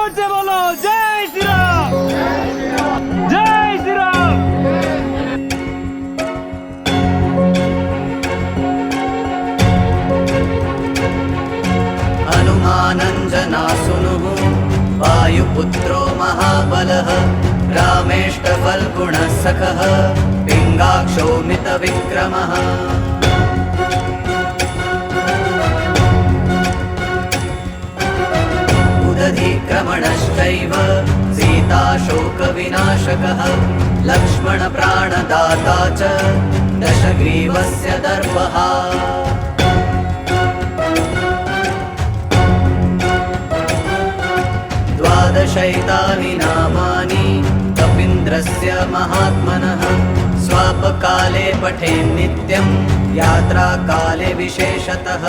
जोर से बोलो जय श्री राम, जय श्री राम। हनुमानञ्जनासुनुः वायुपुत्रो महाबलः रामेष्टफल्गुणः सखः पिङ्गाक्षो मितविक्रमः उदधिक्रमणश्चैव सीताशोकविनाशकः लक्ष्मणप्राणदाता च दशग्रीवस्य दर्पः द्वादशैतानि नामानि कपीन्द्रस्य महात्मनः स्वापकाले पठेन्नित्यं यात्राकाले विशेषतः।